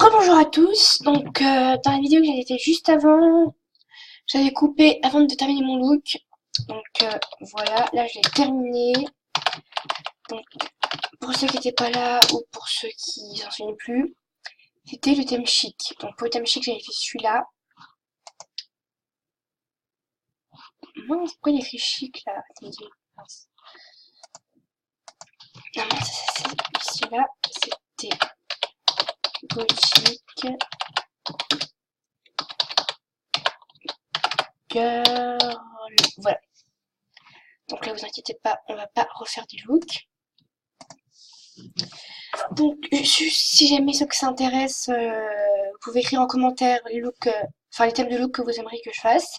Rebonjour à tous, donc dans la vidéo que j'avais fait juste avant, j'avais coupé avant de terminer mon look, donc voilà, là je l'ai terminé, donc pour ceux qui n'étaient pas là ou pour ceux qui s'en souviennent plus, c'était le thème chic, donc pour le thème chic j'avais fait celui-là, mince, pourquoi il y a écrit chic là, attendez, mince. Non mais ça c'est celui-là, c'était gothique, girl, voilà, donc là vous inquiétez pas, on va pas refaire des looks. Donc, juste si jamais ceux que ça intéresse, vous pouvez écrire en commentaire les looks, enfin les thèmes de look que vous aimeriez que je fasse.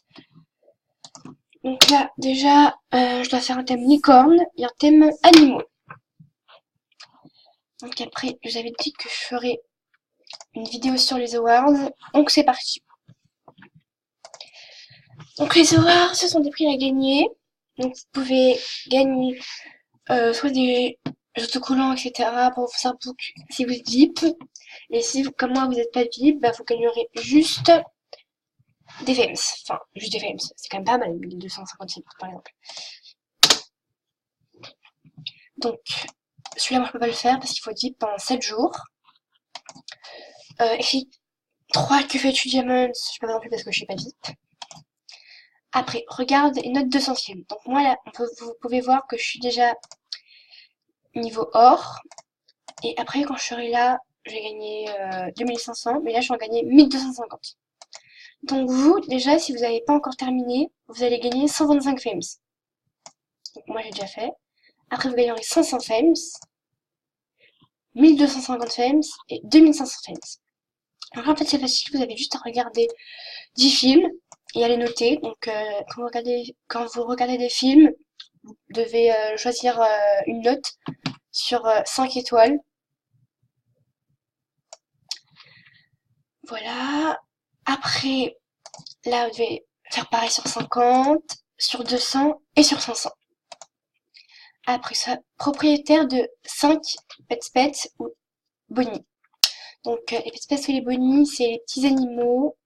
Donc là, déjà, je dois faire un thème licorne et un thème animaux. Donc après, je vous avais dit que je ferais une vidéo sur les awards, donc c'est parti. Donc les awards, ce sont des prix à gagner. Donc vous pouvez gagner soit des autocollants, etc. pour vos artbooks si vous êtes VIP. Et si, comme moi, vous n'êtes pas VIP, bah, vous gagnerez juste des Fames. Enfin, juste des Fames. C'est quand même pas mal, 1256 par exemple. Donc, celui-là, moi, je peux pas le faire parce qu'il faut être VIP pendant 7 jours. Écrit 3 QFH Diamonds, je peux pas non plus parce que je suis pas VIP. Après, regarde les notes de centième. Donc moi, là, vous pouvez voir que je suis déjà niveau or. Et après, quand je serai là, je vais gagner 2500. Mais là, je vais en gagner 1250. Donc vous, déjà, si vous n'avez pas encore terminé, vous allez gagner 125 Fames. Donc moi, j'ai déjà fait. Après, vous gagnerez 500 Fames, 1250 Fames et 2500 Fames. Alors en fait, c'est facile, vous avez juste à regarder 10 films et à les noter. Donc quand vous regardez des films, vous devez choisir une note sur 5 étoiles. Voilà. Après, là, vous devez faire pareil sur 50, sur 200 et sur 500. Après ça, propriétaire de 5 pets ou bonnies. Donc les pets ou les bonnies, c'est les petits animaux.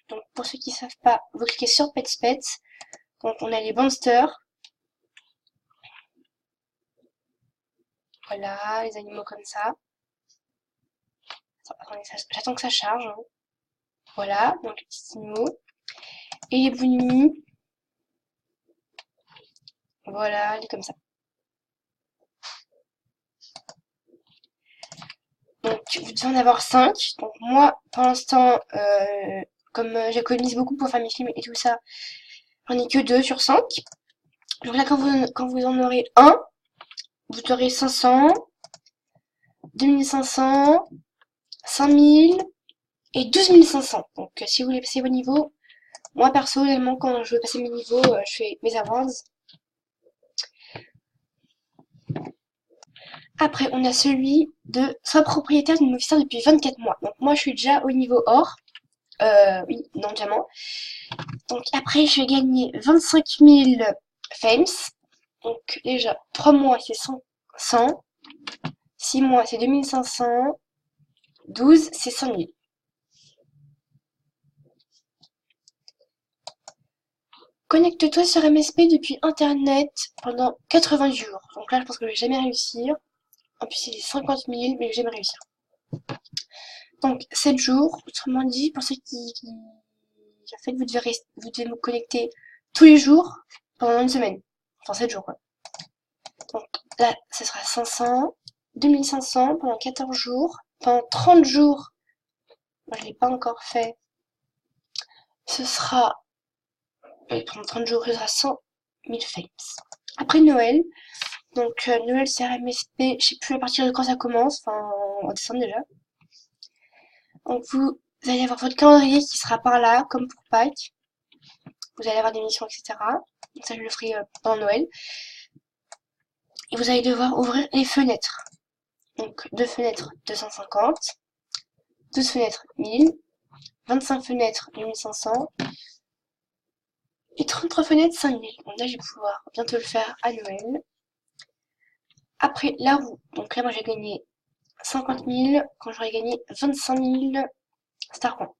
Donc pour ceux qui ne savent pas, vous cliquez sur Pets. Donc on a les monsters. Voilà, les animaux comme ça. Attendez, j'attends que ça charge, hein. Voilà, donc les petits animaux. Et les bonnies. Voilà, les comme ça. Donc vous devez en avoir 5. Donc moi, pour l'instant, comme j'économise beaucoup pour faire mes films et tout ça, j'en ai que 2 sur 5. Donc là, quand vous en aurez un, vous aurez 500, 2500, 5000 et 12500. Donc si vous voulez passer vos niveaux, moi personnellement, quand je veux passer mes niveaux, je fais mes awards. Après, on a celui de soit propriétaire d'une officière depuis 24 mois. Donc moi, je suis déjà au niveau or. Oui, non, diamant. Donc après, je vais gagner 25 000 fames. Donc déjà, 3 mois, c'est 100. 6 mois, c'est 2500. 12, c'est 5000. Connecte-toi sur MSP depuis Internet pendant 80 jours. Donc là, je pense que je vais jamais réussir. En plus, c'est 50 000, mais je vais jamais réussir. Donc, 7 jours, autrement dit, pour ceux qui en fait, vous devez vous connecter tous les jours pendant une semaine. Enfin, 7 jours, quoi. Donc là, ce sera 500, 2500 pendant 14 jours. Pendant 30 jours, moi je l'ai pas encore fait, ce sera, pendant 30 jours, ce sera 100 000 fames. Après Noël, donc Noël c'est RMSP, je sais plus à partir de quand ça commence, enfin en décembre déjà. Donc vous allez avoir votre calendrier qui sera par là, comme pour Pâques. Vous allez avoir des missions, etc. Donc ça je le ferai pendant Noël. Et vous allez devoir ouvrir les fenêtres. Donc 2 fenêtres 250, 12 fenêtres 1000, 25 fenêtres 1500 et 33 fenêtres 5000. Donc là je vais pouvoir bientôt le faire à Noël. Après la roue, donc là moi j'ai gagné 50 000 quand j'aurai gagné 25 000 star coins.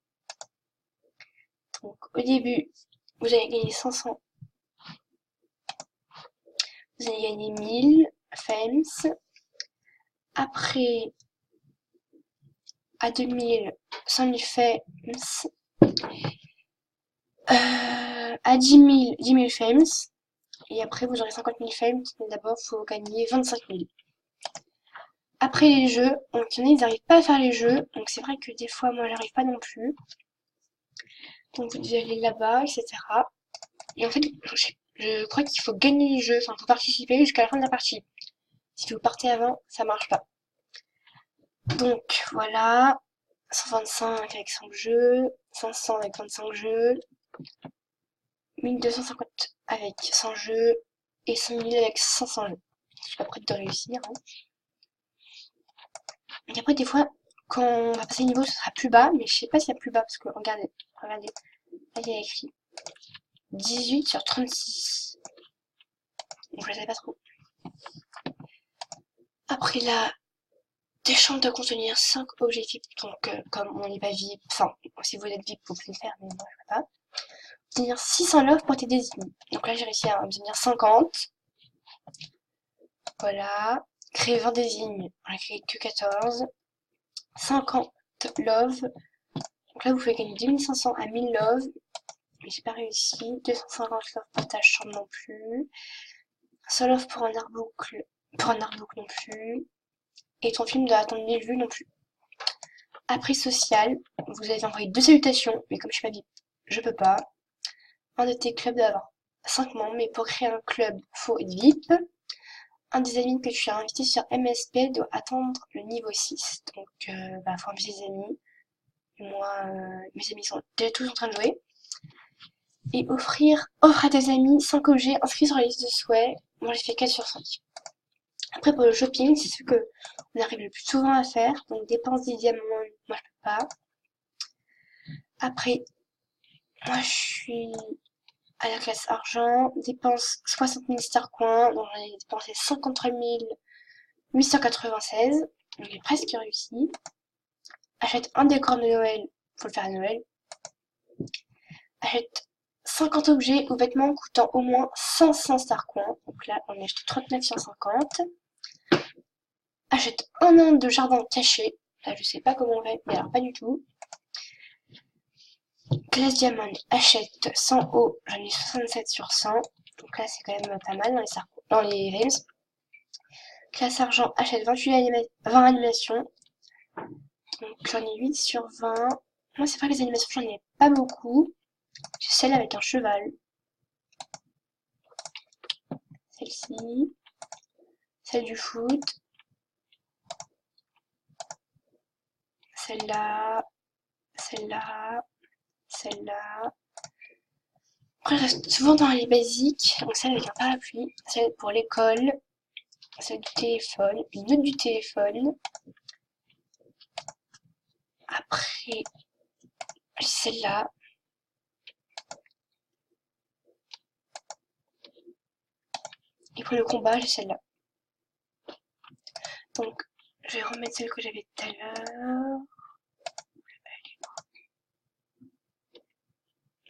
Donc au début, vous allez gagner 500, vous allez gagner 1000 fames. Après, à 2000, 5000 fames. À 10 000 fames. Et après, vous aurez 50 000 fames. Mais d'abord, il faut gagner 25 000. Après les jeux, donc il y en a, ils n'arrivent pas à faire les jeux. Donc c'est vrai que des fois, moi, j'arrive pas non plus. Donc vous devez aller là-bas, etc. Et en fait, je crois qu'il faut gagner les jeux, enfin, faut participer jusqu'à la fin de la partie. Si vous partez avant, ça marche pas. Donc voilà, 125 avec 5 jeux, 500 avec 25 jeux, 1250 avec 100 jeux et 5000 avec 500 jeux. Je suis pas prête de réussir. Hein. Et après, des fois, quand on va passer niveau, ce sera plus bas, mais je sais pas s'il y a plus bas parce que regardez, là il y a écrit 18 sur 36. Donc je sais pas trop. Après là, des champs doivent contenir 5 objectifs, donc comme on n'est pas VIP, enfin, si vous êtes VIP, vous pouvez le faire, mais moi je peux pas. Obtenir 600 love pour tes désignes. Donc là j'ai réussi à obtenir 50. Voilà. Créer 20 désignes, on a créé que 14. 50 love. Donc là vous pouvez gagner 2500 à 1000 love. Mais j'ai pas réussi. 250 love pour ta chambre non plus. 100 love pour un artbook non plus. Et ton film doit attendre 1000 vues non plus. Après social, vous avez envoyé 2 salutations, mais comme je suis pas VIP, je peux pas. Un de tes clubs doit avoir 5 membres, mais pour créer un club, faut être VIP. Un des amis que tu as invité sur MSP doit attendre le niveau 6. Donc, faut inviter des amis. Et moi, mes amis sont déjà tous en train de jouer. Et offre à tes amis 5 objets inscrits sur la liste de souhaits. Moi, j'ai fait 4 sur 5. Après, pour le shopping, c'est ce que on arrive le plus souvent à faire. Donc, dépense des diamants, moi, je peux pas. Après, moi, je suis à la classe argent. Dépense 60 000 star coins. Donc, j'en ai dépensé 53 896. Donc, j'ai presque réussi. Achète un décor de Noël. Faut le faire à Noël. Achète 50 objets ou vêtements coûtant au moins 500 star coins. Donc là, on a acheté 39 sur 50. Achète un an de jardin caché. Là, je sais pas comment on fait, mais alors pas du tout. Classe diamant, achète 100 hauts. J'en ai 67 sur 100. Donc là, c'est quand même pas mal dans les games. Classe argent, achète 20 animations. Donc j'en ai 8 sur 20. Moi, c'est vrai que les animations, j'en ai pas beaucoup. J'ai celle avec un cheval. Celle-ci. Celle du foot. Celle-là. Celle-là. Celle-là. Après, je reste souvent dans les basiques. Donc celle avec un parapluie. Celle pour l'école. Celle du téléphone. Une autre du téléphone. Après, j'ai celle-là. Et pour le combat, j'ai celle-là. Donc, je vais remettre celle que j'avais tout à l'heure.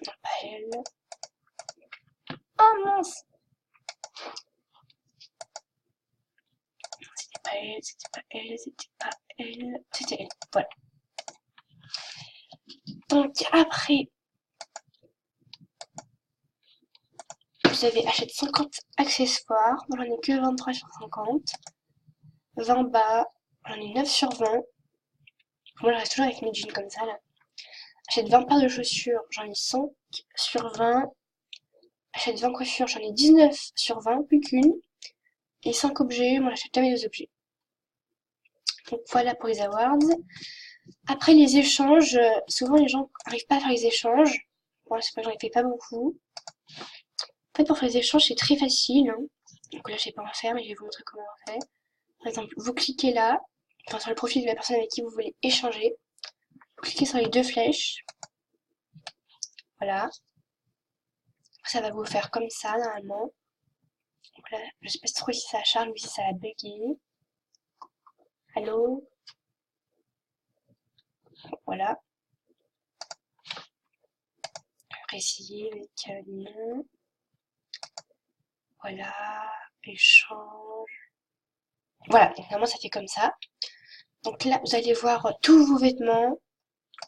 Non, pas elle. Oh mince! C'était pas elle, c'était pas elle, c'était pas elle. C'était elle, voilà. Donc, après, vous avez acheté 50 accessoires. Moi, j'en ai que 23 sur 50. 20 bas. J'en ai 9 sur 20. Moi, je reste toujours avec mes jeans comme ça, là. Achète 20 paires de chaussures. J'en ai 5 sur 20. Achète 20 coiffures. J'en ai 19 sur 20, plus qu'une. Et 5 objets. Moi, j'achète jamais 2 objets. Donc, voilà pour les awards. Après, les échanges. Souvent, les gens n'arrivent pas à faire les échanges. Moi, c'est pas que j'en ai fait pas beaucoup. En fait, pour faire les échanges, c'est très facile. Hein. Donc là, je sais pas en faire, mais je vais vous montrer comment on fait. Par exemple, vous cliquez là, enfin sur le profil de la personne avec qui vous voulez échanger. Vous cliquez sur les 2 flèches. Voilà. Ça va vous faire comme ça, normalement. Donc là, je sais pas trop si ça charge ou si ça a bugué. Allô? Voilà. Récit avec les noms. Voilà. Échange. Voilà, donc normalement ça fait comme ça. Donc là, vous allez voir tous vos vêtements,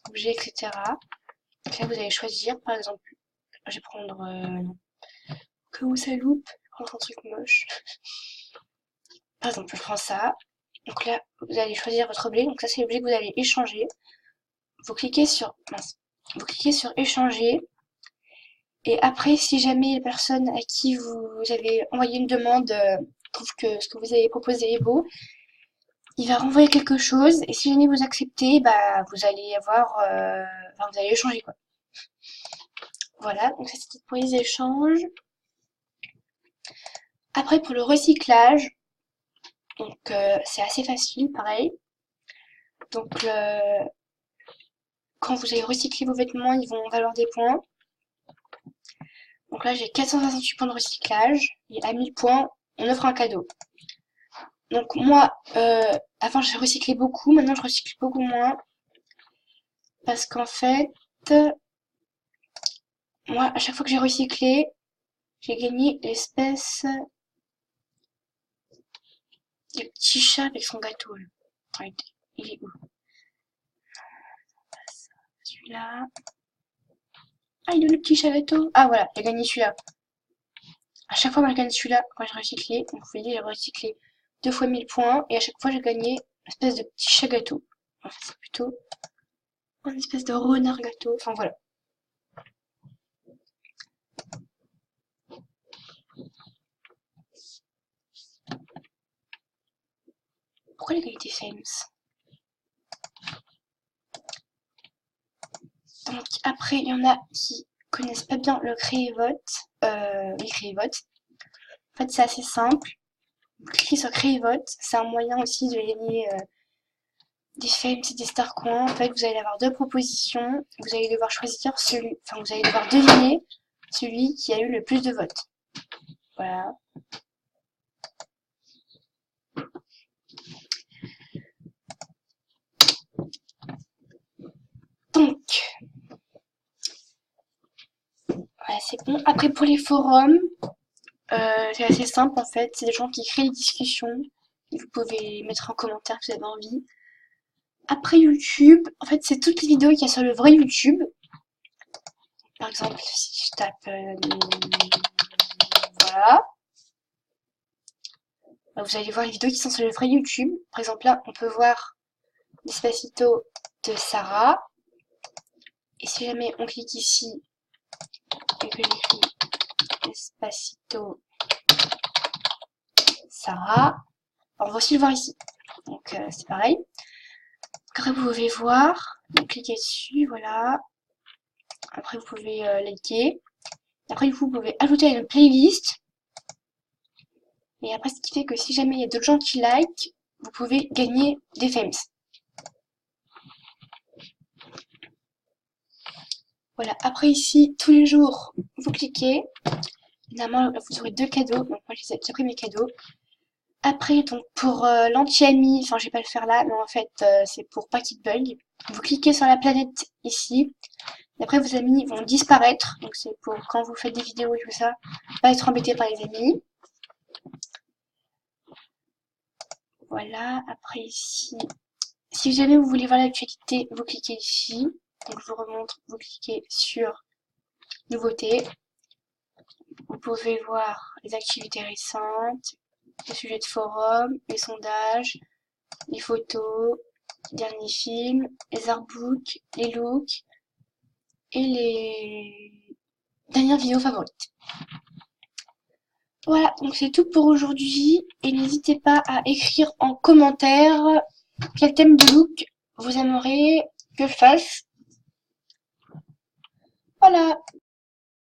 objets, etc. Donc là, vous allez choisir, par exemple, je vais prendre, que où ça loupe, je vais prendre un truc moche. Par exemple, je prends ça. Donc là, vous allez choisir votre objet. Donc ça, c'est l'objet que vous allez échanger. Vous cliquez sur, mince, vous cliquez sur échanger. Et après, si jamais la personne à qui vous avez envoyé une demande trouve que ce que vous avez proposé est beau, il va renvoyer quelque chose. Et si jamais vous acceptez, bah, vous allez avoir, enfin, vous allez échanger, quoi. Voilà, donc ça c'était pour les échanges. Après, pour le recyclage, donc c'est assez facile, pareil. Donc quand vous allez recycler vos vêtements, ils vont valoir des points. Donc là, j'ai 468 points de recyclage. Et à 1000 points, on offre un cadeau. Donc moi, avant, je recyclais beaucoup. Maintenant, je recycle beaucoup moins. Parce qu'en fait, moi, à chaque fois que j'ai recyclé, j'ai gagné l'espèce de petit chat avec son gâteau. Là. Attends, il est où? Celui-là. Ah, il est où le petit chat gâteau? Ah, voilà, j'ai gagné celui-là. À chaque fois, moi, je gagne celui-là quand j'ai recyclé. Donc, vous voyez, j'ai recyclé 2 fois 1000 points. Et à chaque fois, j'ai gagné une espèce de petit chat gâteau. En fait, c'est plutôt une espèce de renard gâteau. Enfin, voilà. Pourquoi l'égalité Fames? Donc, après, il y en a qui connaissent pas bien le créer vote. Les créer vote. En fait, c'est assez simple. Vous cliquez sur créer vote. C'est un moyen aussi de gagner des fames et des star coins. En fait, vous allez avoir deux propositions. Vous allez devoir choisir celui, enfin, vous allez devoir deviner celui qui a eu le plus de votes. Voilà. Donc, voilà, c'est bon. Après, pour les forums, c'est assez simple en fait. C'est des gens qui créent des discussions. Vous pouvez mettre en commentaire si vous avez envie. Après YouTube, en fait, c'est toutes les vidéos qu'il y a sur le vrai YouTube. Par exemple, si je tape voilà, vous allez voir les vidéos qui sont sur le vrai YouTube. Par exemple, là, on peut voir Despacito de Sarah. Et si jamais on clique ici et que j'écris Despacito Sarah, on va aussi le voir ici. Donc c'est pareil. Après vous pouvez voir, donc cliquez dessus, voilà. Après vous pouvez liker. Après vous pouvez ajouter à une playlist. Et après ce qui fait que si jamais il y a d'autres gens qui like, vous pouvez gagner des fames. Voilà, après ici, tous les jours, vous cliquez. Normalement, vous aurez deux cadeaux. Donc moi, j'ai pris mes cadeaux. Après, donc pour l'anti-ami, enfin, je vais pas le faire là, mais en fait, c'est pour pas qu'il bug. Vous cliquez sur la planète ici. Et après, vos amis vont disparaître. Donc c'est pour quand vous faites des vidéos et tout ça, pas être embêté par les amis. Voilà, après ici, si jamais vous voulez voir l'actualité, vous cliquez ici. Donc je vous remontre, vous cliquez sur nouveautés. Vous pouvez voir les activités récentes, les sujets de forum, les sondages, les photos, les derniers films, les artbooks, les looks et les dernières vidéos favorites. Voilà, donc c'est tout pour aujourd'hui et n'hésitez pas à écrire en commentaire quel thème de look vous aimeriez que je fasse. Voilà.